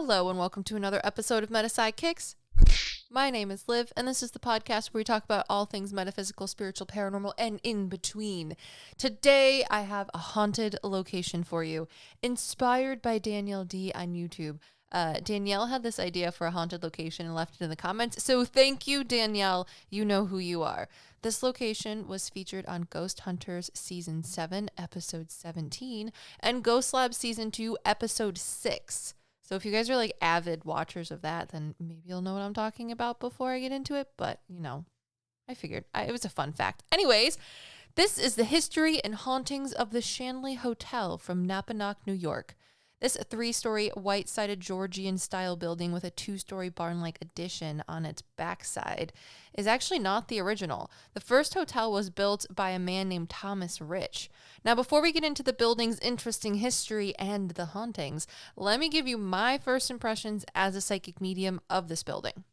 Hello and welcome to another episode of PsycKicks. My name is Liv, and this is the podcast where we talk about all things metaphysical, spiritual, paranormal, and in between. Today, I have a haunted location for you, inspired by Danielle D on YouTube. Danielle had this idea for a haunted location and left it in the comments, so thank you, Danielle. You know who you are. This location was featured on Ghost Hunters Season 7, Episode 17, and Ghost Lab Season 2, Episode 6. So if you guys are like avid watchers of that, then maybe you'll know what I'm talking about before I get into it. But, you know, I figured it was a fun fact. Anyways, this is the history and hauntings of the Shanley Hotel from Napanoch, New York. This 3-story white-sided Georgian-style building with a 2-story barn-like addition on its backside is actually not the original. The first hotel was built by a man named Thomas Rich. Now, before we get into the building's interesting history and the hauntings, let me give you my first impressions as a psychic medium of this building.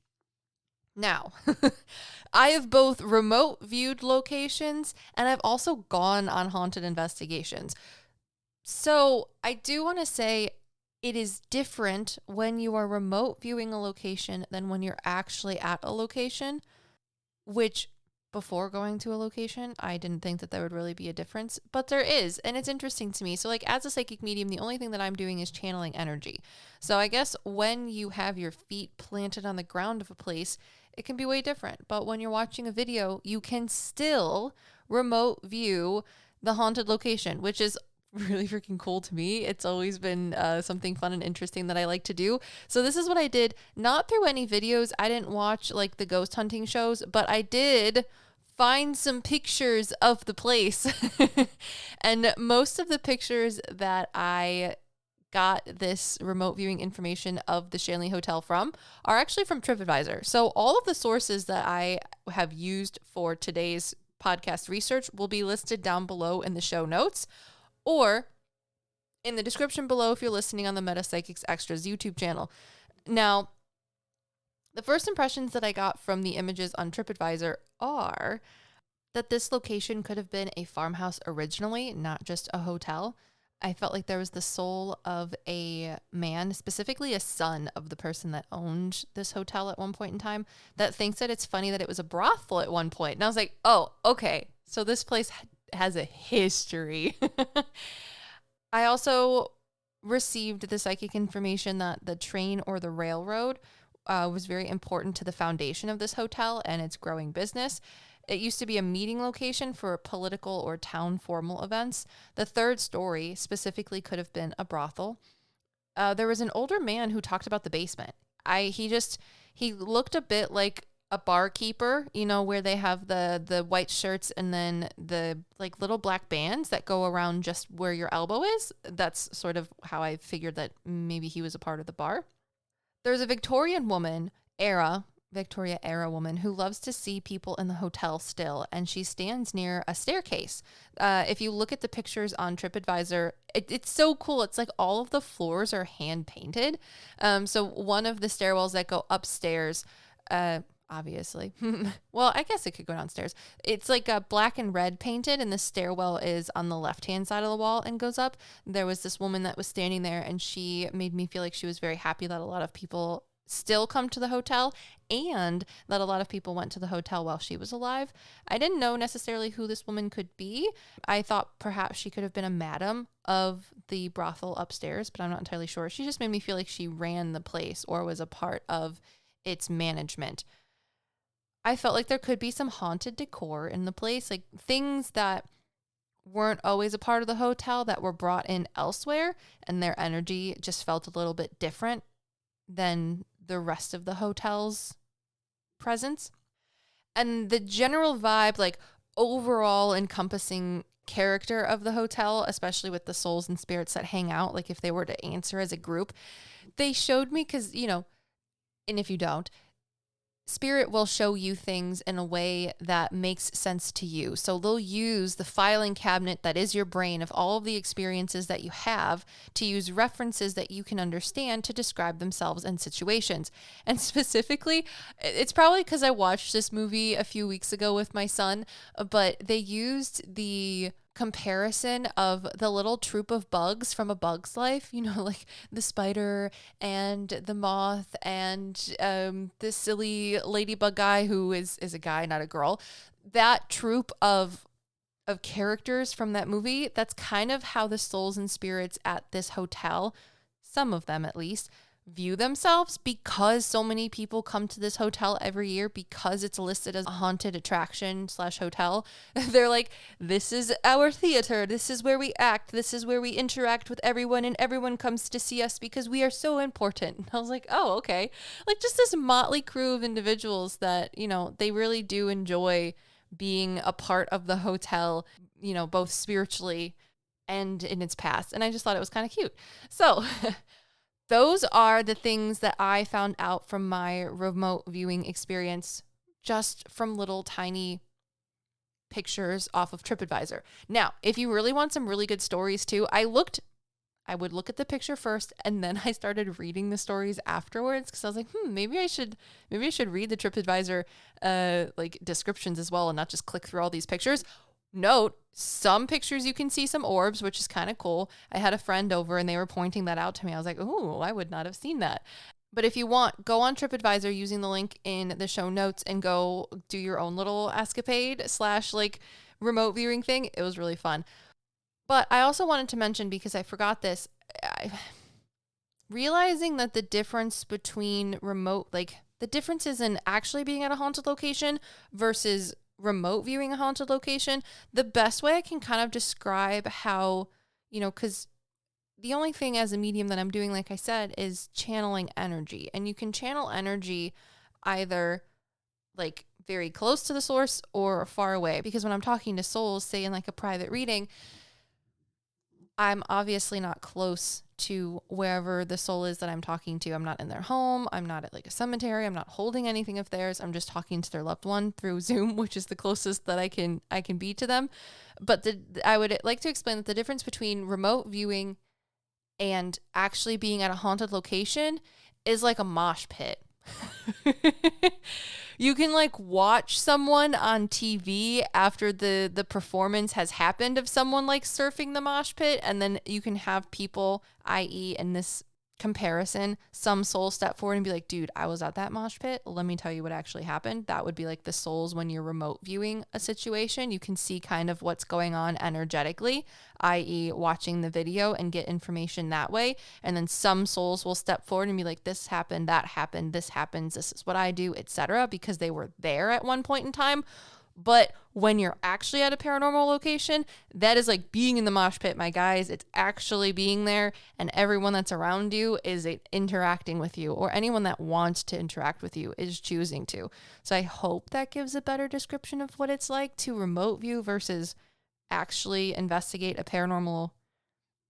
Now, I have both remote viewed locations and I've also gone on haunted investigations. So I do want to say it is different when you are remote viewing a location than when you're actually at a location, which before going to a location, I didn't think that there would really be a difference, but there is, and it's interesting to me. So like as a psychic medium, the only thing that I'm doing is channeling energy. So I guess when you have your feet planted on the ground of a place, it can be way different. But when you're watching a video, you can still remote view the haunted location, which is really freaking cool to me. It's always been something fun and interesting that I like to do. So this is what I did, not through any videos. I didn't watch like the ghost hunting shows, but I did find some pictures of the place. And most of the pictures that I got this remote viewing information of the Shanley Hotel from are actually from TripAdvisor. So all of the sources that I have used for today's podcast research will be listed down below in the show notes, or in the description below if you're listening on the PsycKicks Extras YouTube channel. Now, the first impressions that I got from the images on TripAdvisor are that this location could have been a farmhouse originally, not just a hotel. I felt like there was the soul of a man, specifically a son of the person that owned this hotel at one point in time, that thinks that it's funny that it was a brothel at one point. And I was like, oh, okay, so this place has a history. I also received the psychic information that the train or the railroad was very important to the foundation of this hotel and its growing business. It used to be a meeting location for political or town formal events. The 3rd story specifically could have been a brothel. There was an older man who talked about the basement. He looked a bit like a barkeeper, you know, where they have the white shirts and then the like little black bands that go around just where your elbow is. That's sort of how I figured that maybe he was a part of the bar. There's a Victoria era woman who loves to see people in the hotel still, and she stands near a staircase. If you look at the pictures on TripAdvisor, it's so cool. It's like all of the floors are hand painted. So one of the stairwells that go upstairs, obviously. Well, I guess it could go downstairs. It's like a black and red painted, and the stairwell is on the left-hand side of the wall and goes up. There was this woman that was standing there, and she made me feel like she was very happy that a lot of people still come to the hotel and that a lot of people went to the hotel while she was alive. I didn't know necessarily who this woman could be. I thought perhaps she could have been a madam of the brothel upstairs, but I'm not entirely sure. She just made me feel like she ran the place or was a part of its management. I felt like there could be some haunted decor in the place, like things that weren't always a part of the hotel that were brought in elsewhere, and their energy just felt a little bit different than the rest of the hotel's presence. And the general vibe, like overall encompassing character of the hotel, especially with the souls and spirits that hang out, like if they were to answer as a group, they showed me, because, you know, and if you don't, Spirit will show you things in a way that makes sense to you. So they'll use the filing cabinet that is your brain of all of the experiences that you have to use references that you can understand to describe themselves and situations. And specifically, it's probably because I watched this movie a few weeks ago with my son, but they used the comparison of the little troop of bugs from A Bug's Life, you know, like the spider and the moth and this silly ladybug guy who is a guy, not a girl. That troop of characters from that movie, that's kind of how the souls and spirits at this hotel, some of them at least, view themselves, because so many people come to this hotel every year because it's listed as a haunted attraction / hotel. They're like, this is our theater. This is where we act. This is where we interact with everyone, and everyone comes to see us because we are so important. And I was like, oh, okay. Like just this motley crew of individuals that, you know, they really do enjoy being a part of the hotel, you know, both spiritually and in its past. And I just thought it was kind of cute. So those are the things that I found out from my remote viewing experience, just from little tiny pictures off of TripAdvisor. Now, if you really want some really good stories too, I would look at the picture first, and then I started reading the stories afterwards, because I was like, maybe I should read the TripAdvisor like descriptions as well and not just click through all these pictures. Note, some pictures you can see some orbs, which is kind of cool. I had a friend over and they were pointing that out to me. I was like, oh, I would not have seen that. But if you want, go on TripAdvisor using the link in the show notes and go do your own little escapade / like remote viewing thing. It was really fun. But I also wanted to mention, because I forgot this, realizing that the difference between the differences in actually being at a haunted location versus remote viewing a haunted location, the best way I can kind of describe how, you know, because the only thing as a medium that I'm doing, like I said, is channeling energy. And you can channel energy either like very close to the source or far away. Because when I'm talking to souls, say in like a private reading, I'm obviously not close to wherever the soul is that I'm talking to. I'm not in their home. I'm not at like a cemetery. I'm not holding anything of theirs. I'm just talking to their loved one through Zoom, which is the closest that I can be to them. But I would like to explain that the difference between remote viewing and actually being at a haunted location is like a mosh pit. You can like watch someone on TV after the performance has happened of someone like surfing the mosh pit, and then you can have people, i.e. in this comparison, some soul step forward and be like, dude, I was at that mosh pit. Let me tell you what actually happened. That would be like the souls when you're remote viewing a situation. You can see kind of what's going on energetically, i.e. watching the video, and get information that way. And then some souls will step forward and be like, this happened, that happened, this happens, this is what I do, etc., because they were there at one point in time. But when you're actually at a paranormal location, that is like being in the mosh pit, my guys. It's actually being there, and everyone that's around you is interacting with you, or anyone that wants to interact with you is choosing to. So I hope that gives a better description of what it's like to remote view versus actually investigate a paranormal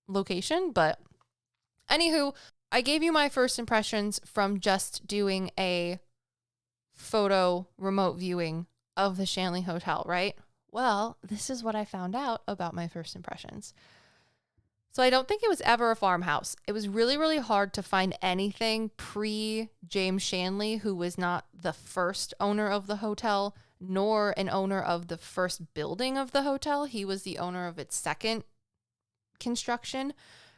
location. But anywho, I gave you my first impressions from just doing a photo remote viewing of the Shanley Hotel, right? Well, this is what I found out about my first impressions. So I don't think it was ever a farmhouse. It was really, really hard to find anything pre-James Shanley, who was not the first owner of the hotel, nor an owner of the first building of the hotel. He was the owner of its second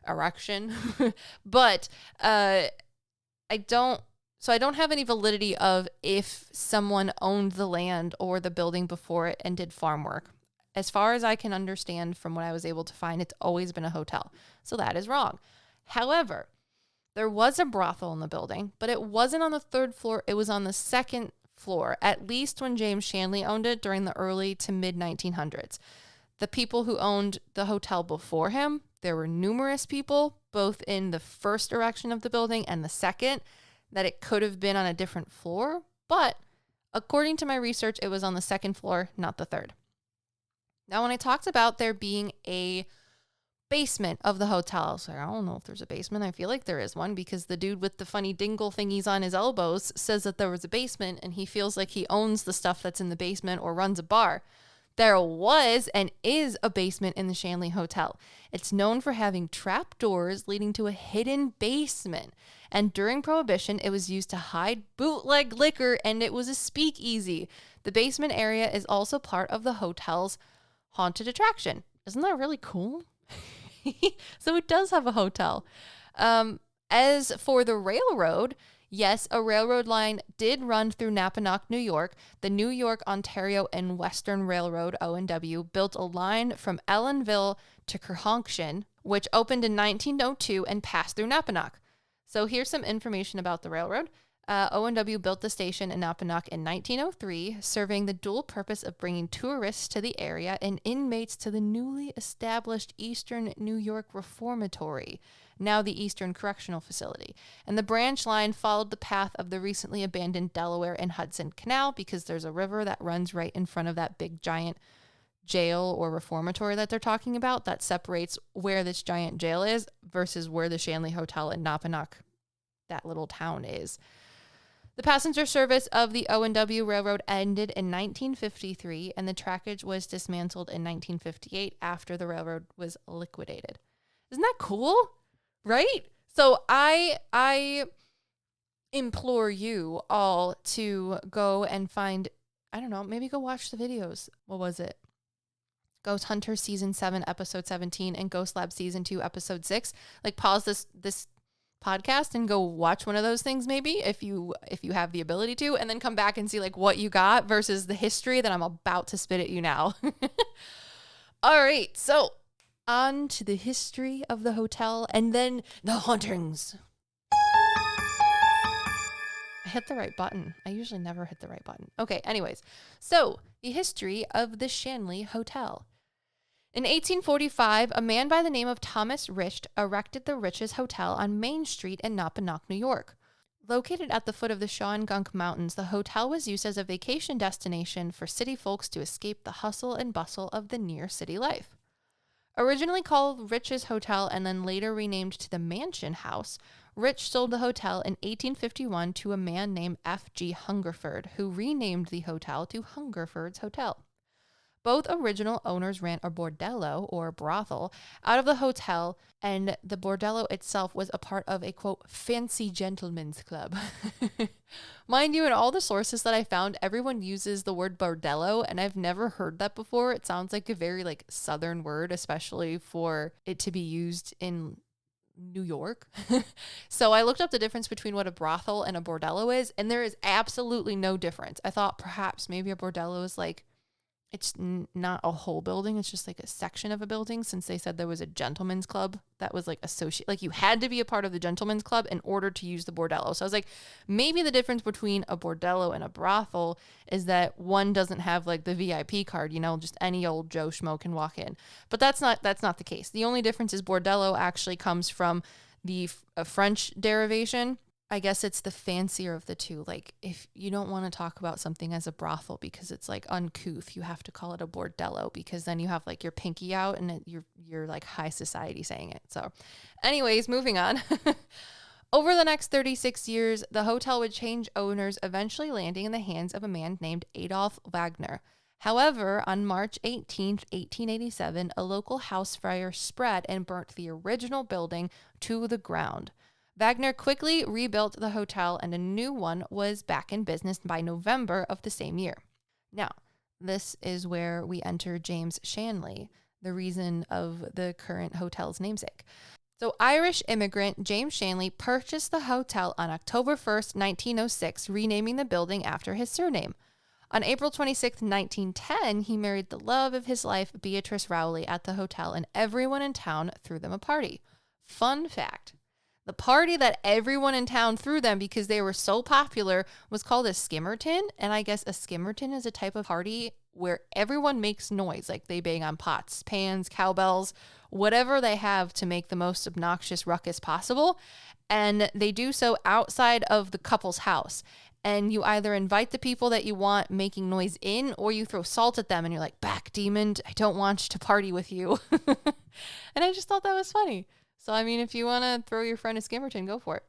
erection. But I don't have any validity of if someone owned the land or the building before it and did farm work. As far as I can understand from what I was able to find, it's always been a hotel. So that is wrong. However, there was a brothel in the building, but it wasn't on the third floor. It was on the second floor, at least when James Shanley owned it during the early to mid 1900s. The people who owned the hotel before him, there were numerous people, both in the first erection of the building and the second, that it could have been on a different floor, but according to my research, it was on the second floor, not the third. Now, when I talked about there being a basement of the hotel, I was like, I don't know if there's a basement. I feel like there is one, because the dude with the funny dingle thingies on his elbows says that there was a basement, and he feels like he owns the stuff that's in the basement or runs a bar. There was and is a basement in the Shanley Hotel. It's known for having trapdoors leading to a hidden basement. And during Prohibition, it was used to hide bootleg liquor, and it was a speakeasy. The basement area is also part of the hotel's haunted attraction. Isn't that really cool? So it does have a hotel. As for the railroad, yes, a railroad line did run through Napanoch, New York. The New York, Ontario, and Western Railroad, O&W, built a line from Ellenville to Kerhonkshire, which opened in 1902 and passed through Napanoch. So here's some information about the railroad. O&W built the station in Napanoch in 1903, serving the dual purpose of bringing tourists to the area and inmates to the newly established Eastern New York Reformatory, now the Eastern Correctional Facility. And the branch line followed the path of the recently abandoned Delaware and Hudson Canal because there's a river that runs right in front of that big giant jail or reformatory that they're talking about that separates where this giant jail is versus where the Shanley Hotel in Napanoch, that little town, is. The passenger service of the O&W Railroad ended in 1953, and the trackage was dismantled in 1958 after the railroad was liquidated. Isn't that cool? Right? So I implore you all to go and find, I don't know, maybe go watch the videos. What was it? Ghost Hunter Season 7, Episode 17, and Ghost Lab Season 2, Episode 6. Like, pause this podcast and go watch one of those things maybe if you have the ability to, and then come back and see like what you got versus the history that I'm about to spit at you now. All right, so on to the history of the hotel and then the hauntings. I hit the right button. I usually never hit the right button. Okay, anyways, so the history of the Shanley Hotel. In 1845, a man by the name of Thomas Rich erected the Rich's Hotel on Main Street in Napanoch, New York. Located at the foot of the Shawangunk Mountains, the hotel was used as a vacation destination for city folks to escape the hustle and bustle of the near city life. Originally called Rich's Hotel and then later renamed to the Mansion House, Rich sold the hotel in 1851 to a man named F.G. Hungerford, who renamed the hotel to Hungerford's Hotel. Both original owners ran a bordello, or brothel, out of the hotel, and the bordello itself was a part of a, quote, fancy gentleman's club. Mind you, in all the sources that I found, everyone uses the word bordello, and I've never heard that before. It sounds like a very, like, southern word, especially for it to be used in New York. So I looked up the difference between what a brothel and a bordello is, and there is absolutely no difference. I thought perhaps maybe a bordello is like, it's not a whole building. It's just like a section of a building, since they said there was a gentleman's club that was like associate, like you had to be a part of the gentleman's club in order to use the bordello. So I was like, maybe the difference between a bordello and a brothel is that one doesn't have like the VIP card, you know, just any old Joe Schmo can walk in. But that's not the case. The only difference is bordello actually comes from the French derivation. I guess it's the fancier of the two. Like, if you don't want to talk about something as a brothel because it's like uncouth, you have to call it a bordello, because then you have like your pinky out and you're like high society saying it. So anyways, moving on. Over the next 36 years, the hotel would change owners, eventually landing in the hands of a man named Adolf Wagner. However, on March 18th, 1887, a local house fire spread and burnt the original building to the ground. Wagner quickly rebuilt the hotel, and a new one was back in business by November of the same year. Now, this is where we enter James Shanley, the reason of the current hotel's namesake. So, Irish immigrant James Shanley purchased the hotel on October 1st, 1906, renaming the building after his surname. On April 26, 1910, he married the love of his life, Beatrice Rowley, at the hotel, and everyone in town threw them a party. Fun fact. The party that everyone in town threw them because they were so popular was called a skimmerton. And I guess a skimmerton is a type of party where everyone makes noise. Like they bang on pots, pans, cowbells, whatever they have to make the most obnoxious ruckus possible. And they do so outside of the couple's house. And you either invite the people that you want making noise in, or you throw salt at them and you're like, back demon, I don't want to party with you. And I just thought that was funny. So, I mean, if you want to throw your friend a skimmerton, go for it.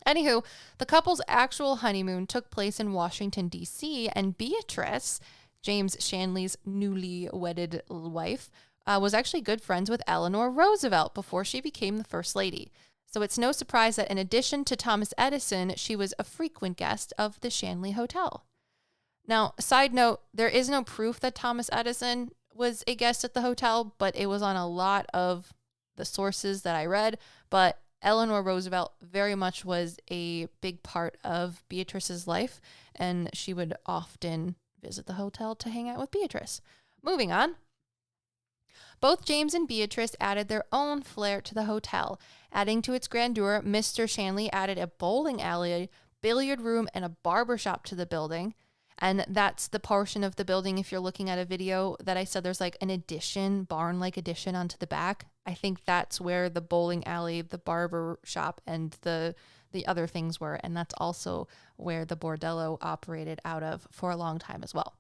Anywho, the couple's actual honeymoon took place in Washington, D.C., and Beatrice, James Shanley's newly wedded wife, was actually good friends with Eleanor Roosevelt before she became the First Lady. So it's no surprise that in addition to Thomas Edison, she was a frequent guest of the Shanley Hotel. Now, side note, there is no proof that Thomas Edison was a guest at the hotel, but it was on a lot of the sources that I read. But Eleanor Roosevelt very much was a big part of Beatrice's life, and she would often visit the hotel to hang out with Beatrice. Moving on. Both James and Beatrice added their own flair to the hotel. Adding to its grandeur, Mr. Shanley added a bowling alley, billiard room, and a barber shop to the building. And that's the portion of the building, if you're looking at a video that I said there's like an addition, barn-like addition onto the back. I think that's where the bowling alley, the barber shop, and the other things were. And that's also where the bordello operated out of for a long time as well.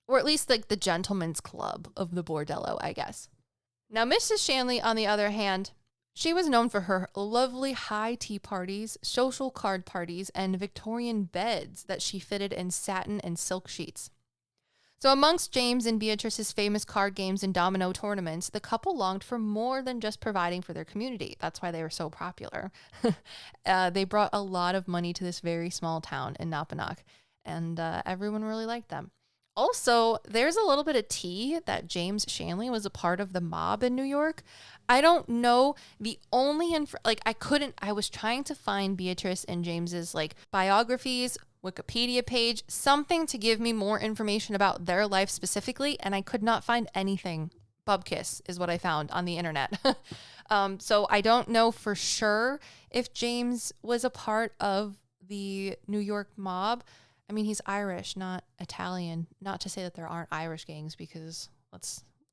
Or at least like the gentleman's club of the bordello, I guess. Now, Mrs. Shanley, on the other hand, she was known for her lovely high tea parties, social card parties, and Victorian beds that she fitted in satin and silk sheets. So amongst James and Beatrice's famous card games and domino tournaments, the couple longed for more than just providing for their community. That's why they were so popular. They brought a lot of money to this very small town in Napanoch, and everyone really liked them. Also, there's a little bit of tea that James Shanley was a part of the mob in New York. I don't know the only I was trying to find Beatrice and James's like biographies, Wikipedia page, something to give me more information about their life specifically, and I could not find anything. Bubkiss is what I found on the internet. So I don't know for sure if James was a part of the New York mob. I mean, he's Irish, not Italian. Not to say that there aren't Irish gangs, because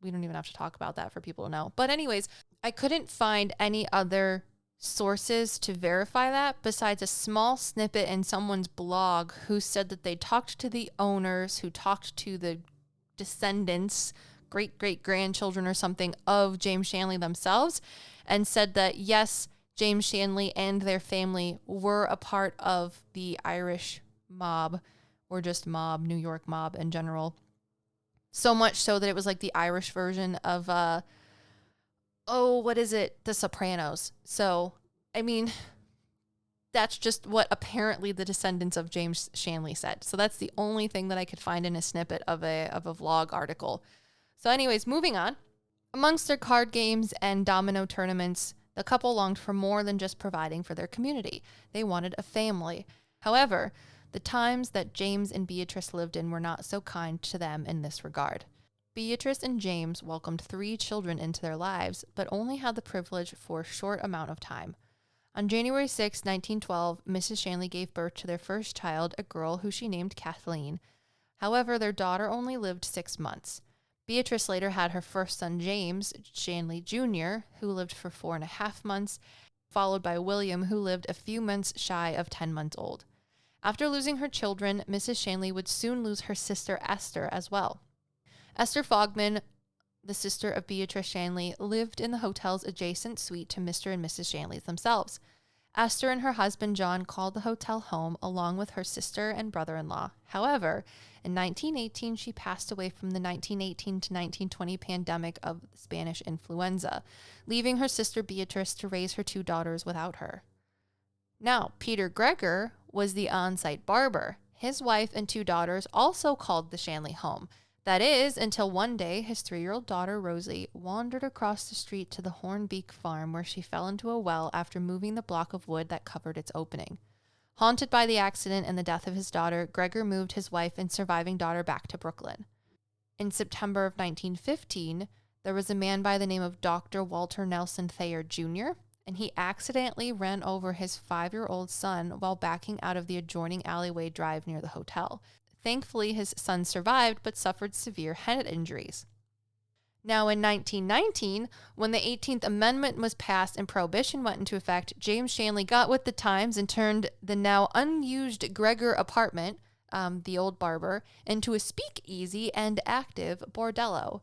we don't even have to talk about that for people to know. But anyways, I couldn't find any other sources to verify that besides a small snippet in someone's blog who said that they talked to the owners, who talked to the descendants, great-great-grandchildren or something of James Shanley themselves, and said that yes, James Shanley and their family were a part of the Irish mob, or just mob, New York mob in general. So much so that it was like the Irish version of, what is it? The Sopranos. So, I mean, that's just what apparently the descendants of James Shanley said. So that's the only thing that I could find in a snippet of a vlog article. So anyways, moving on. Amongst their card games and domino tournaments, the couple longed for more than just providing for their community. They wanted a family. However, the times that James and Beatrice lived in were not so kind to them in this regard. Beatrice and James welcomed 3 children into their lives, but only had the privilege for a short amount of time. On January 6, 1912, Mrs. Shanley gave birth to their first child, a girl who she named Kathleen. However, their daughter only lived 6 months. Beatrice later had her first son, James Shanley Jr., who lived for 4.5 months, followed by William, who lived a few months shy of 10 months old. After losing her children, Mrs. Shanley would soon lose her sister Esther as well. Esther Fogman, the sister of Beatrice Shanley, lived in the hotel's adjacent suite to Mr. and Mrs. Shanley themselves. Esther and her husband John called the hotel home along with her sister and brother-in-law. However, in 1918, she passed away from the 1918 to 1920 pandemic of Spanish influenza, leaving her sister Beatrice to raise her 2 daughters without her. Now, Peter Gregor was the on-site barber. His wife and 2 daughters also called the Shanley home. That is, until one day his 3-year-old daughter Rosie wandered across the street to the Hornbeak farm, where she fell into a well after moving the block of wood that covered its opening. Haunted by the accident and the death of his daughter, Gregor moved his wife and surviving daughter back to Brooklyn. In September of 1915, there was a man by the name of Dr. Walter Nelson Thayer Jr., and he accidentally ran over his 5-year-old son while backing out of the adjoining alleyway drive near the hotel. Thankfully, his son survived but suffered severe head injuries. Now, in 1919, when the 18th Amendment was passed and Prohibition went into effect, James Shanley got with the times and turned the now unused Gregor apartment, the old barber, into a speakeasy and active bordello.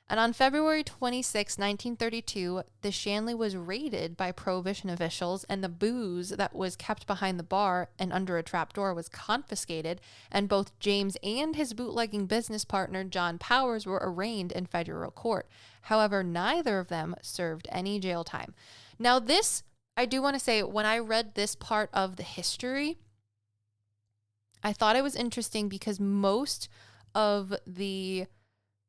And on February 26, 1932, the Shanley was raided by Prohibition officials, and the booze that was kept behind the bar and under a trapdoor was confiscated, and both James and his bootlegging business partner, John Powers, were arraigned in federal court. However, neither of them served any jail time. Now this, I do want to say, when I read this part of the history, I thought it was interesting because most of the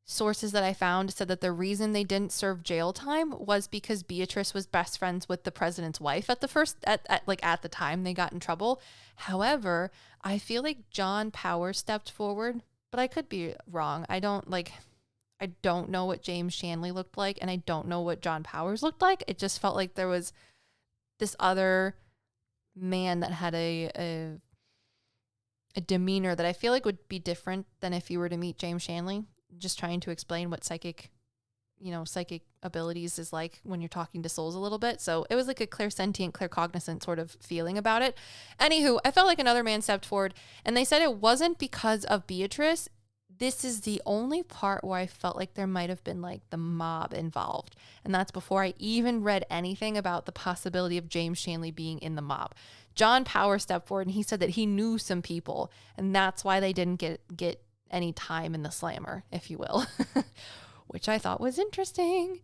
sources that I found said that the reason they didn't serve jail time was because Beatrice was best friends with the president's wife at the time they got in trouble. However, I feel like John Powers stepped forward, but I could be wrong. I don't know what James Shanley looked like, and I don't know what John Powers looked like. It just felt like there was this other man that had a demeanor that I feel like would be different than if you were to meet James Shanley. Just trying to explain what psychic abilities is like when you're talking to souls a little bit. So it was like a clairsentient, claircognizant sort of feeling about it. Anywho, I felt like another man stepped forward, and they said it wasn't because of Beatrice. This is the only part where I felt like there might have been like the mob involved. And that's before I even read anything about the possibility of James Shanley being in the mob. John Power stepped forward and he said that he knew some people, and that's why they didn't get any time in the slammer, if you will, which I thought was interesting.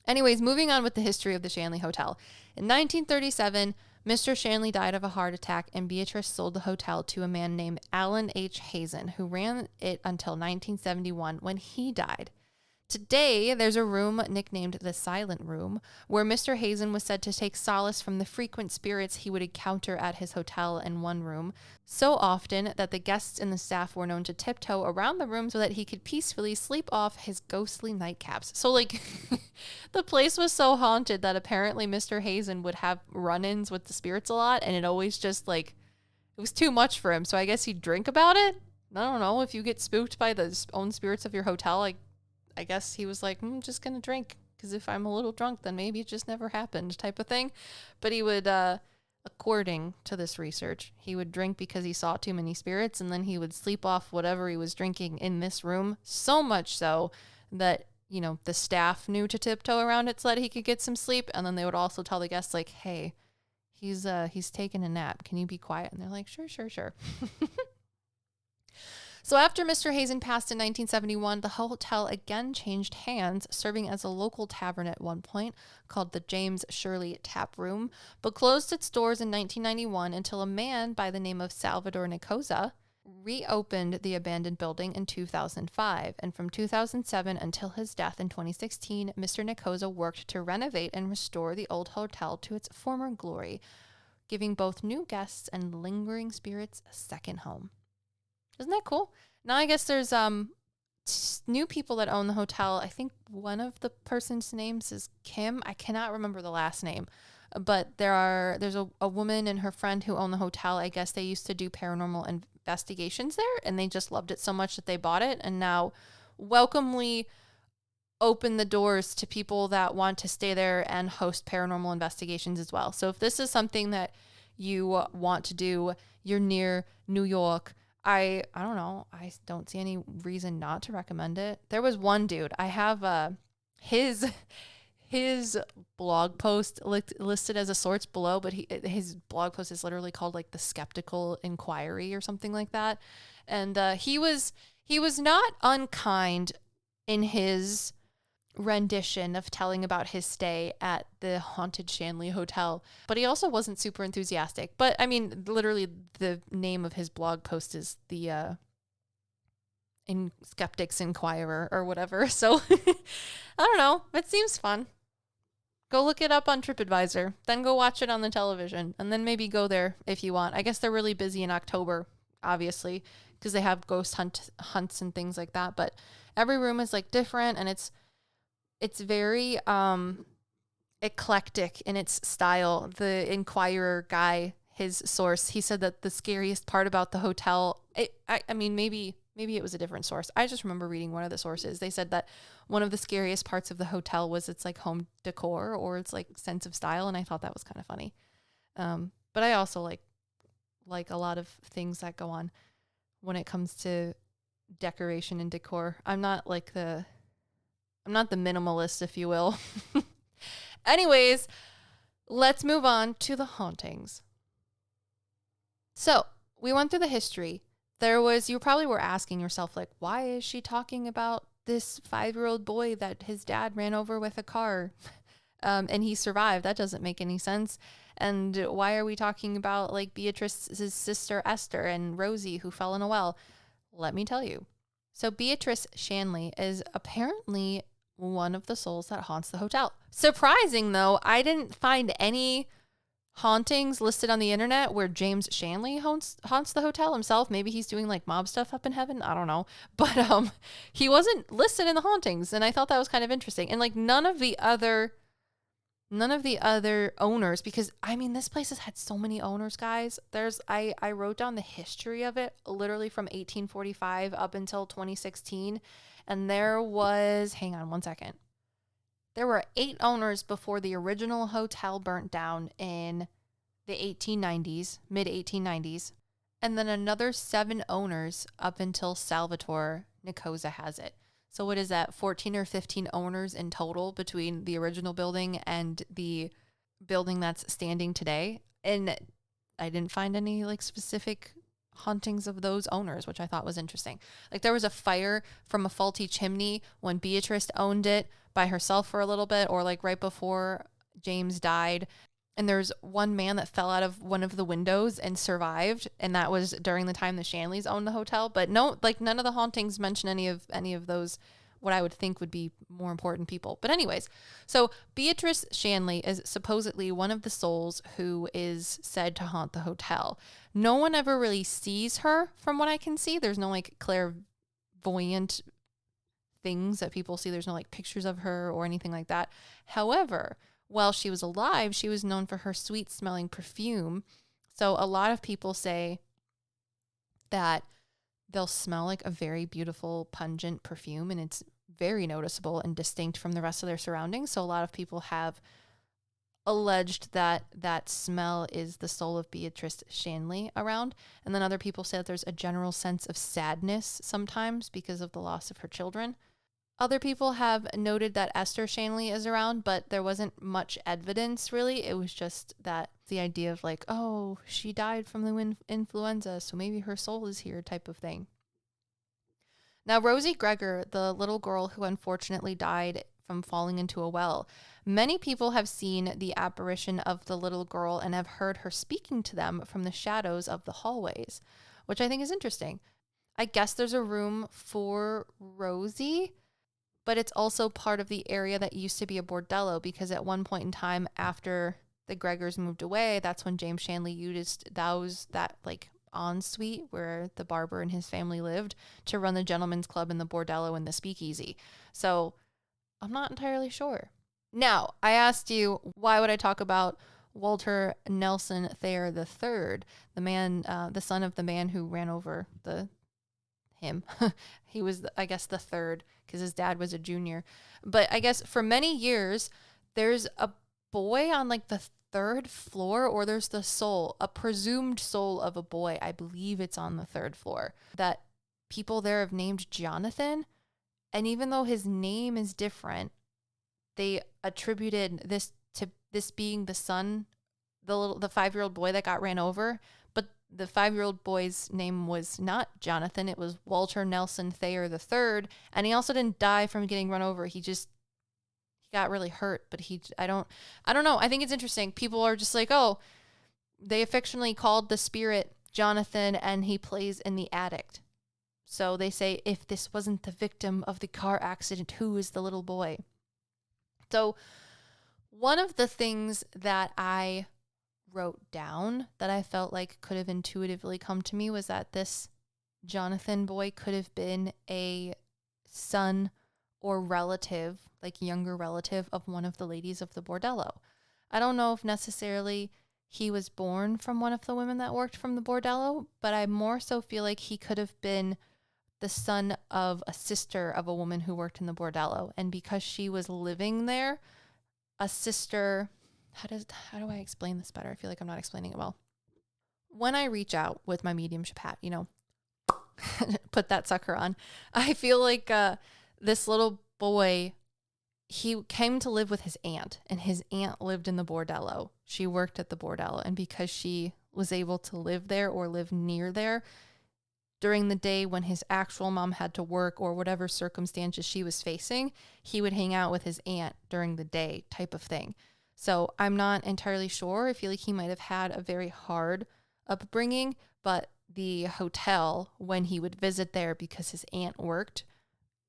Anyways, moving on with the history of the Shanley Hotel. In 1937, Mr. Shanley died of a heart attack, and Beatrice sold the hotel to a man named Alan H. Hazen, who ran it until 1971 when he died. Today, there's a room nicknamed the Silent Room, where Mr. Hazen was said to take solace from the frequent spirits he would encounter at his hotel in one room, so often that the guests and the staff were known to tiptoe around the room so that he could peacefully sleep off his ghostly nightcaps. So, like, the place was so haunted that apparently Mr. Hazen would have run-ins with the spirits a lot, and it always just, like, it was too much for him, so I guess he'd drink about it? I don't know, if you get spooked by the own spirits of your hotel, like, I guess he was like, I'm just going to drink, because if I'm a little drunk, then maybe it just never happened type of thing. But he would, according to this research, he would drink because he saw too many spirits, and then he would sleep off whatever he was drinking in this room, so much so that, the staff knew to tiptoe around it so that he could get some sleep. And then they would also tell the guests, like, hey, he's taking a nap. Can you be quiet? And they're like, sure. So after Mr. Hazen passed in 1971, the hotel again changed hands, serving as a local tavern at one point called the James Shirley Tap Room, but closed its doors in 1991 until a man by the name of Salvador Nicoza reopened the abandoned building in 2005. And from 2007 until his death in 2016, Mr. Nicoza worked to renovate and restore the old hotel to its former glory, giving both new guests and lingering spirits a second home. Isn't that cool? Now I guess there's new people that own the hotel. I think one of the person's names is Kim. I cannot remember the last name, but there's a woman and her friend who own the hotel. I guess they used to do paranormal investigations there, and they just loved it so much that they bought it, and now welcomely open the doors to people that want to stay there and host paranormal investigations as well. So if this is something that you want to do, you're near New York, I don't know. I don't see any reason not to recommend it. There was one dude. I have his blog post listed as a source below, but his blog post is literally called like the Skeptical Inquiry or something like that. And he was not unkind in his rendition of telling about his stay at the haunted Shanley Hotel, but he also wasn't super enthusiastic. But I mean, literally the name of his blog post is the Skeptics Inquirer or whatever. So I don't know. It seems fun. Go look it up on TripAdvisor, then go watch it on the television, and then maybe go there if you want. I guess they're really busy in October, obviously, because they have ghost hunts and things like that. But every room is like different, and it's very eclectic in its style. The Inquirer guy, his source, he said that the scariest part about the hotel, I mean, maybe it was a different source. I just remember reading one of the sources. They said that one of the scariest parts of the hotel was its like home decor or its like sense of style, and I thought that was kind of funny. But I also like a lot of things that go on when it comes to decoration and decor. I'm not the minimalist, if you will. Anyways, let's move on to the hauntings. So we went through the history. You probably were asking yourself, like, why is she talking about this 5-year-old boy that his dad ran over with a car and he survived? That doesn't make any sense. And why are we talking about like Beatrice's sister Esther and Rosie who fell in a well? Let me tell you. So Beatrice Shanley is apparently one of the souls that haunts the hotel. Surprising though, I didn't find any hauntings listed on the internet where James Shanley haunts the hotel himself. Maybe he's doing like mob stuff up in heaven. I don't know. But he wasn't listed in the hauntings, and I thought that was kind of interesting. And like none of the other owners, because I mean this place has had so many owners, guys. I wrote down the history of it literally from 1845 up until 2016, and there was, hang on one second. There were 8 owners before the original hotel burnt down in the 1890s, mid 1890s, and then another 7 owners up until Salvatore Nicosa has it. So what is that, 14 or 15 owners in total between the original building and the building that's standing today? And I didn't find any like specific hauntings of those owners, which I thought was interesting. Like there was a fire from a faulty chimney when Beatrice owned it by herself for a little bit, or like right before James died. And there's one man that fell out of one of the windows and survived, and that was during the time the Shanleys owned the hotel. But no, like none of the hauntings mention any of those, what I would think would be more important people. But anyways, so Beatrice Shanley is supposedly one of the souls who is said to haunt the hotel. No one ever really sees her from what I can see. There's no like clairvoyant things that people see. There's no like pictures of her or anything like that. However, while she was alive, she was known for her sweet smelling perfume. So a lot of people say that they'll smell like a very beautiful, pungent perfume, and it's very noticeable and distinct from the rest of their surroundings. So a lot of people have alleged that that smell is the soul of Beatrice Shanley around. And then other people say that there's a general sense of sadness sometimes because of the loss of her children. Other people have noted that Esther Shanley is around, but there wasn't much evidence really. It was just that the idea of like, oh, she died from the influenza, so maybe her soul is here type of thing. Now, Rosie Gregor, the little girl who unfortunately died from falling into a well, many people have seen the apparition of the little girl and have heard her speaking to them from the shadows of the hallways, which I think is interesting. I guess there's a room for Rosie, but it's also part of the area that used to be a bordello, because at one point in time after the Gregors moved away, that's when James Shanley used that like ensuite where the barber and his family lived to run the gentleman's club and the bordello and the speakeasy. So I'm not entirely sure. Now, I asked you, why would I talk about Walter Nelson Thayer III, the man, the son of the man who ran over him. He was, I guess, the third, because his dad was a junior. But I guess for many years, there's a boy on like the 3rd floor, or there's the soul, a presumed soul of a boy. I believe it's on the 3rd floor, that people there have named Jonathan. And even though his name is different, they attributed this to this being the son, the 5-year-old boy that got ran over. But the 5-year-old boy's name was not Jonathan. It was Walter Nelson Thayer III. And he also didn't die from getting run over. He got really hurt, but I don't know. I think it's interesting. People are just like, oh, they affectionately called the spirit Jonathan, and he plays in the attic. So they say, if this wasn't the victim of the car accident, who is the little boy? So one of the things that I wrote down that I felt like could have intuitively come to me was that this Jonathan boy could have been a son or relative, like younger relative of one of the ladies of the bordello. I don't know if necessarily he was born from one of the women that worked from the bordello, but I more so feel like he could have been the son of a sister of a woman who worked in the bordello. And because she was living there, a sister, how do I explain this better? I feel like I'm not explaining it well. When I reach out with my mediumship hat, put that sucker on, I feel like this little boy, he came to live with his aunt, and his aunt lived in the bordello. She worked at the bordello, and because she was able to live there or live near there during the day when his actual mom had to work or whatever circumstances she was facing, he would hang out with his aunt during the day type of thing. So I'm not entirely sure. I feel like he might have had a very hard upbringing, but the hotel when he would visit there because his aunt worked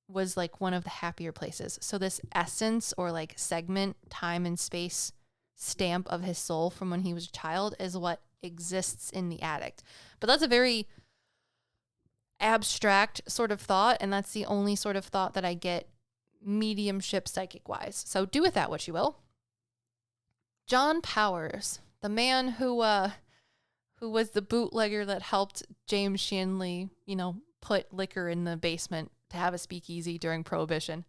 was like one of the happier places. So this essence or like segment, time and space stamp of his soul from when he was a child is what exists in the attic. But that's a very abstract sort of thought, and that's the only sort of thought that I get mediumship psychic wise. So do with that what you will. John Powers, the man who was the bootlegger that helped James Shanley, put liquor in the basement to have a speakeasy during Prohibition.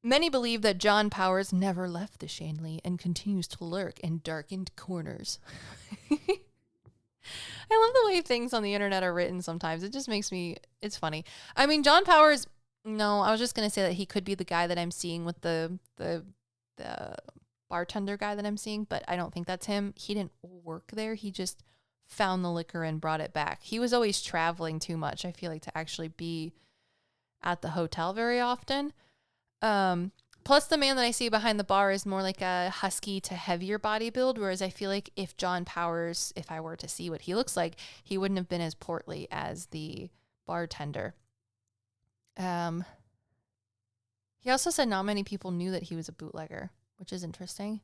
Many believe that John Powers never left the Shanley and continues to lurk in darkened corners. I love the way things on the internet are written sometimes. It just makes me, it's funny. I mean, John Powers, no, I was just going to say that he could be the guy that I'm seeing with the bartender guy that I'm seeing, but I don't think that's him. He didn't work there. He just found the liquor and brought it back. He was always traveling too much, I feel like, to actually be at the hotel very often. Plus the man that I see behind the bar is more like a husky to heavier body build, whereas I feel like if John Powers, if I were to see what he looks like, he wouldn't have been as portly as the bartender. He also said not many people knew that he was a bootlegger, which is interesting,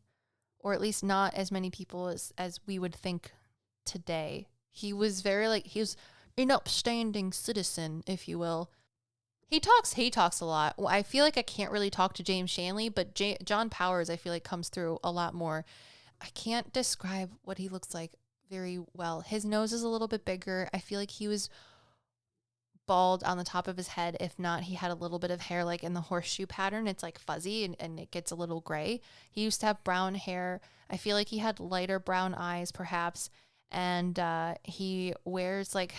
or at least not as many people as we would think today. He was he was an upstanding citizen, if you will. He talks a lot. Well, I feel like I can't really talk to James Shanley, but John Powers, I feel like, comes through a lot more. I can't describe what he looks like very well. His nose is a little bit bigger. I feel like he was bald on the top of his head. If not, he had a little bit of hair like in the horseshoe pattern. It's like fuzzy and it gets a little gray. He used to have brown hair. I feel like he had lighter brown eyes, perhaps. And he wears like...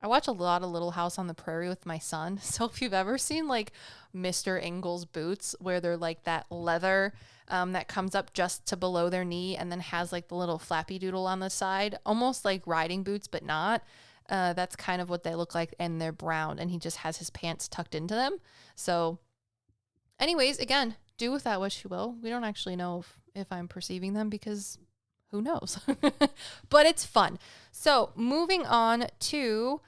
I watch a lot of Little House on the Prairie with my son. So if you've ever seen like Mr. Ingles boots where they're like that leather that comes up just to below their knee and then has like the little flappy doodle on the side, almost like riding boots, but not. That's kind of what they look like, and they're brown, and he just has his pants tucked into them. So anyways, again, do with that what you will. We don't actually know if I'm perceiving them because who knows? But it's fun. So moving on to,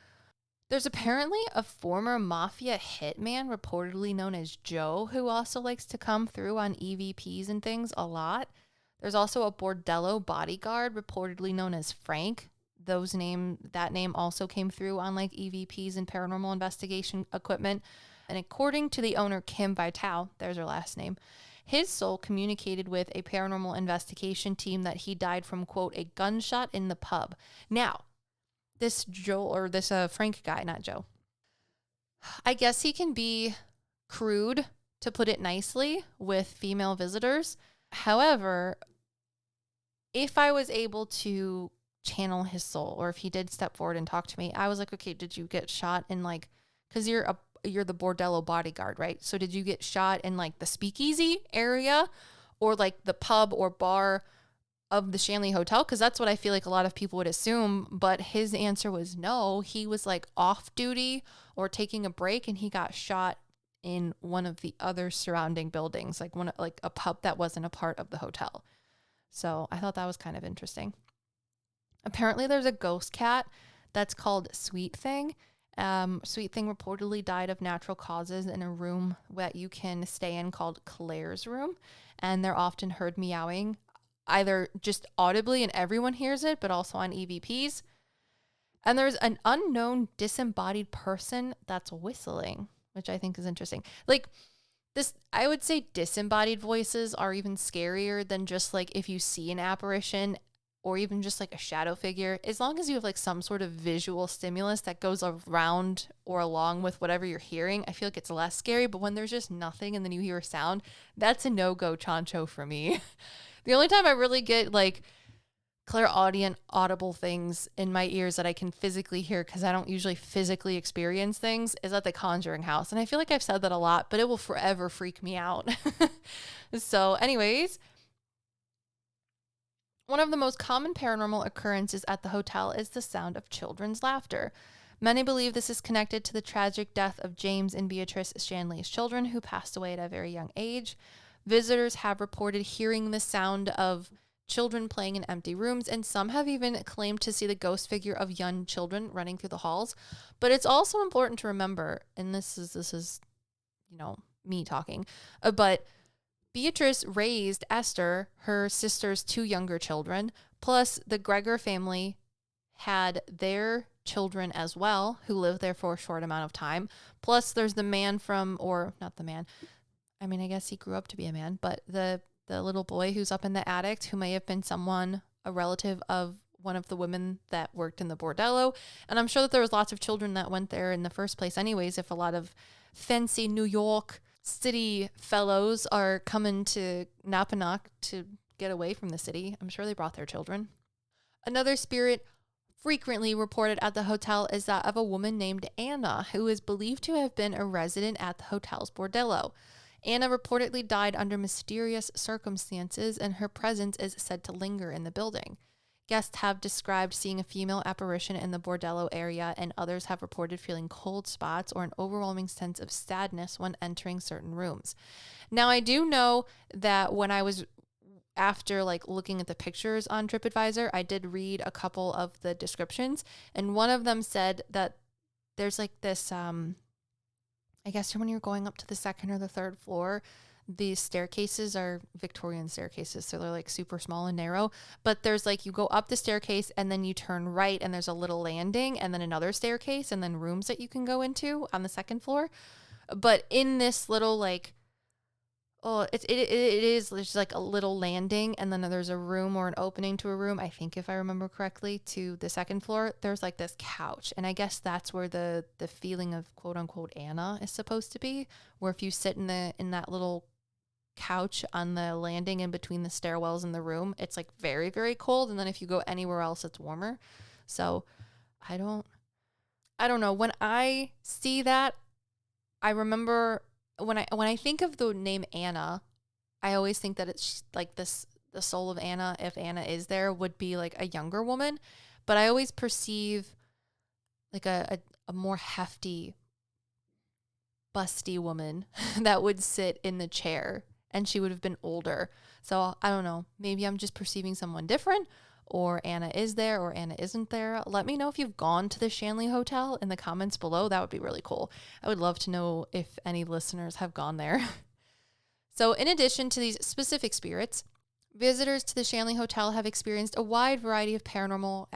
there's apparently a former mafia hitman reportedly known as Joe who also likes to come through on EVPs and things a lot. There's also a bordello bodyguard reportedly known as Frank. That name also came through on like EVPs and paranormal investigation equipment. And according to the owner, Kim Vitale, there's her last name, his soul communicated with a paranormal investigation team that he died from, quote, a gunshot in the pub. Now, this Frank guy, not Joe, I guess he can be crude, to put it nicely, with female visitors. However, if I was able to channel his soul, or if he did step forward and talk to me, I was like, okay, did you get shot in like, because you're the bordello bodyguard, right? So did you get shot in like the speakeasy area or like the pub or bar of the Shanley Hotel? Because that's what I feel like a lot of people would assume. But his answer was no. He was like off duty or taking a break, and he got shot in one of the other surrounding buildings, like a pub that wasn't a part of the hotel. So I thought that was kind of interesting. Apparently there's a ghost cat that's called Sweet Thing. Sweet Thing reportedly died of natural causes in a room that you can stay in called Claire's room, and they're often heard meowing, either just audibly and everyone hears it, but also on EVPs. And there's an unknown disembodied person that's whistling, which I think is interesting. Like this, I would say disembodied voices are even scarier than just like if you see an apparition or even just like a shadow figure. As long as you have like some sort of visual stimulus that goes around or along with whatever you're hearing, I feel like it's less scary. But when there's just nothing and then you hear a sound, that's a no-go chancho for me. The only time I really get like clairaudient audible things in my ears that I can physically hear, because I don't usually physically experience things, is at the Conjuring house. And I feel like I've said that a lot, but it will forever freak me out. So anyways, one of the most common paranormal occurrences at the hotel is the sound of children's laughter. Many believe this is connected to the tragic death of James and Beatrice Shanley's children, who passed away at a very young age. Visitors have reported hearing the sound of children playing in empty rooms, and some have even claimed to see the ghost figure of young children running through the halls. But it's also important to remember, and this is me talking, but Beatrice raised Esther, her sister's 2 younger children, plus the Gregor family had their children as well, who lived there for a short amount of time. Plus there's the man or not the man, I mean, I guess he grew up to be a man, but the little boy who's up in the attic, who may have been a relative of one of the women that worked in the bordello. And I'm sure that there was lots of children that went there in the first place anyways, if a lot of fancy New York city fellows are coming to Napanoch to get away from the city. I'm sure they brought their children. Another spirit frequently reported at the hotel is that of a woman named Anna, who is believed to have been a resident at the hotel's bordello. Anna reportedly died under mysterious circumstances, and her presence is said to linger in the building. Guests have described seeing a female apparition in the bordello area, and others have reported feeling cold spots or an overwhelming sense of sadness when entering certain rooms. Now, I do know that when I was after looking at the pictures on TripAdvisor, I did read a couple of the descriptions, and one of them said that there's this I guess when you're going up to the second or the third floor, the staircases are Victorian staircases, so they're super small and narrow, but there's you go up the staircase and then you turn right and there's a little landing and then another staircase and then rooms that you can go into on the second floor. But in this little it is just a little landing, and then there's a room or an opening to a room, I think if I remember correctly, to the second floor. There's this couch, and I guess that's where the feeling of quote unquote Anna is supposed to be, where if you sit in that little couch on the landing in between the stairwells in the room, it's very, very cold, and then if you go anywhere else it's warmer. So I don't know, when I see that, I remember when I think of the name Anna, I always think that it's the soul of Anna, if Anna is there, would be a younger woman, but I always perceive a more hefty, busty woman that would sit in the chair, and she would have been older. So I don't know, maybe I'm just perceiving someone different, or Anna is there or Anna isn't there. Let me know if you've gone to the Shanley Hotel in the comments below. That would be really cool. I would love to know if any listeners have gone there. So in addition to these specific spirits, visitors to the Shanley Hotel have experienced a wide variety of paranormal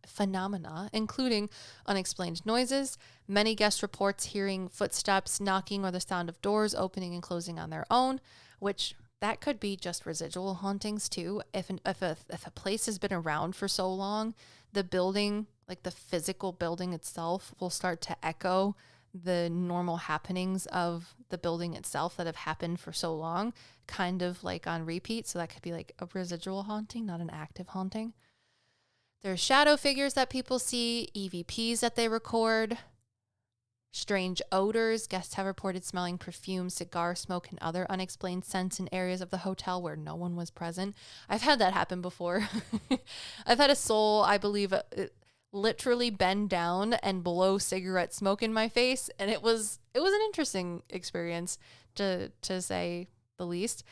phenomena, including unexplained noises. Many guests reports hearing footsteps, knocking, or the sound of doors opening and closing on their own, which that could be just residual hauntings too. If a place has been around for so long, the building, the physical building itself, will start to echo the normal happenings of the building itself that have happened for so long, kind of on repeat. So that could be a residual haunting, not an active haunting. There's shadow figures that people see, EVPs that they record, strange odors. Guests have reported smelling perfume, cigar smoke, and other unexplained scents in areas of the hotel where no one was present. I've had that happen before. I've had a soul, I believe, literally bend down and blow cigarette smoke in my face, and it was an interesting experience, to say the least.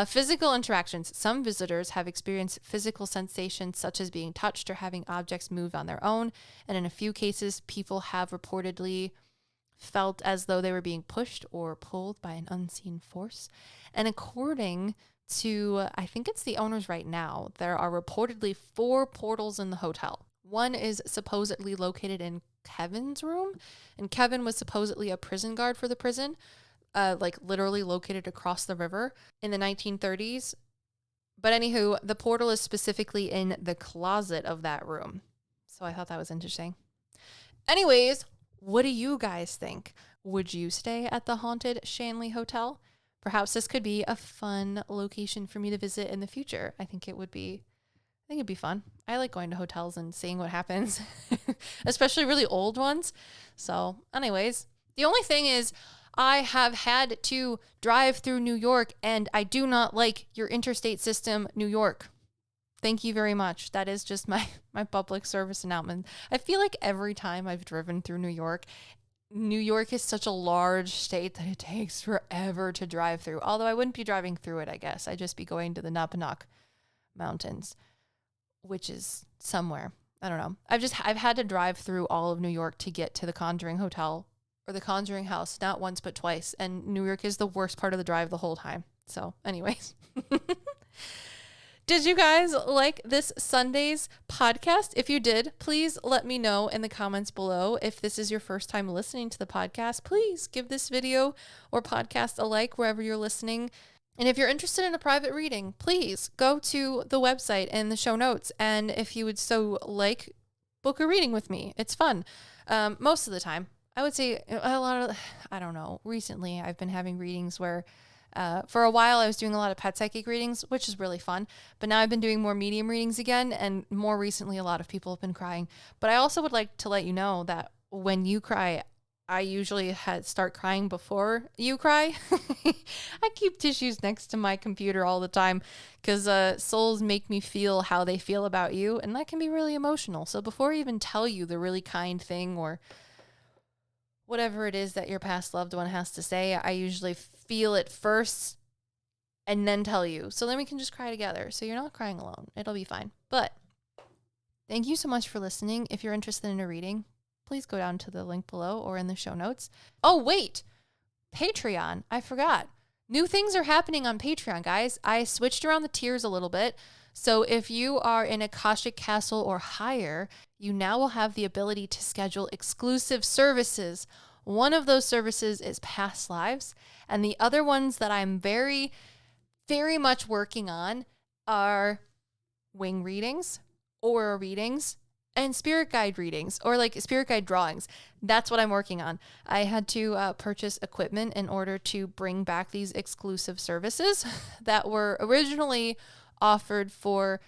Physical interactions. Some visitors have experienced physical sensations such as being touched or having objects move on their own, and in a few cases, people have reportedly felt as though they were being pushed or pulled by an unseen force. And according to, I think it's the owners right now, there are reportedly 4 portals in the hotel. One is supposedly located in Kevin's room, and Kevin was supposedly a prison guard for the prison, literally located across the river in the 1930s. But anywho, the portal is specifically in the closet of that room. So I thought that was interesting. Anyways, what do you guys think? Would you stay at the haunted Shanley Hotel? Perhaps this could be a fun location for me to visit in the future. I think it'd be fun. I like going to hotels and seeing what happens, especially really old ones. So anyways, the only thing is I have had to drive through New York, and I do not like your interstate system, New York. Thank you very much. That is just my public service announcement. I feel like every time I've driven through New York is such a large state that it takes forever to drive through. Although I wouldn't be driving through it, I guess. I'd just be going to the Napanoch Mountains, which is somewhere. I don't know. I've had to drive through all of New York to get to the Conjuring Hotel or the Conjuring House, not once but twice. And New York is the worst part of the drive the whole time. So anyways. Did you guys like this Sunday's podcast? If you did, please let me know in the comments below. If this is your first time listening to the podcast, please give this video or podcast a like wherever you're listening. And if you're interested in a private reading, please go to the website in the show notes. And if you would so like, book a reading with me. It's fun. Most of the time. I would say I don't know. Recently, I've been having readings where for a while I was doing a lot of pet psychic readings, which is really fun. But now I've been doing more medium readings again. And more recently, a lot of people have been crying. But I also would like to let you know that when you cry, I usually start crying before you cry. I keep tissues next to my computer all the time because souls make me feel how they feel about you. And that can be really emotional. So before I even tell you the really kind thing or whatever it is that your past loved one has to say, I usually feel it first and then tell you. So then we can just cry together. So you're not crying alone. It'll be fine. But thank you so much for listening. If you're interested in a reading, please go down to the link below or in the show notes. Oh, wait. Patreon. I forgot. New things are happening on Patreon, guys. I switched around the tiers a little bit. So if you are in Akashic Castle or higher, you now will have the ability to schedule exclusive services. One of those services is past lives. And the other ones that I'm very, very much working on are wing readings, aura readings, and spirit guide readings, or like spirit guide drawings. That's what I'm working on. I had to purchase equipment in order to bring back these exclusive services that were originally offered for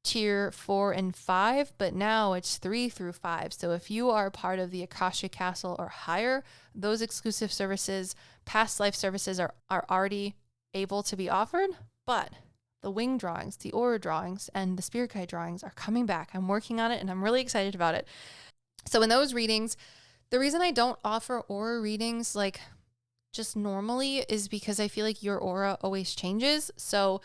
tier 4 and 5, but now it's 3 through 5. So if you are part of the Akashic Castle or higher, those exclusive services, past life services are already able to be offered, but the wing drawings, the aura drawings, and the spirit guide drawings are coming back. I'm working on it and I'm really excited about it. So in those readings, the reason I don't offer aura readings like just normally is because I feel like your aura always changes. So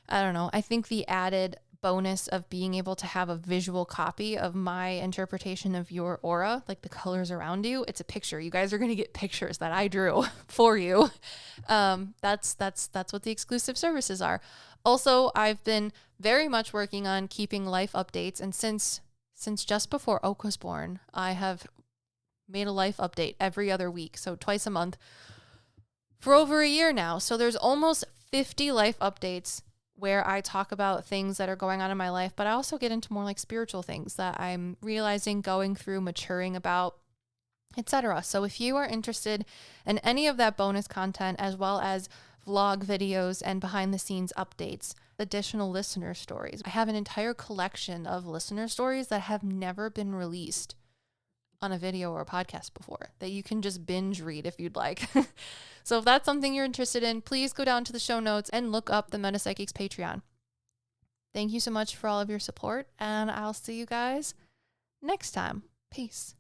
I don't know. I think the added bonus of being able to have a visual copy of my interpretation of your aura, like the colors around you, it's a picture. You guys are going to get pictures that I drew for you. That's what the exclusive services are. Also, I've been very much working on keeping life updates. And since just before Oak was born, I have made a life update every other week. So twice a month for over a year now. So there's almost 50 life updates where I talk about things that are going on in my life, but I also get into more like spiritual things that I'm realizing, going through, maturing about, etc. So if you are interested in any of that bonus content, as well as vlog videos and behind the scenes updates, additional listener stories, I have an entire collection of listener stories that have never been released on a video or a podcast before that you can just binge read if you'd like. So if that's something you're interested in, please go down to the show notes and look up the PsycKicks Patreon. Thank you so much for all of your support, and I'll see you guys next time. Peace.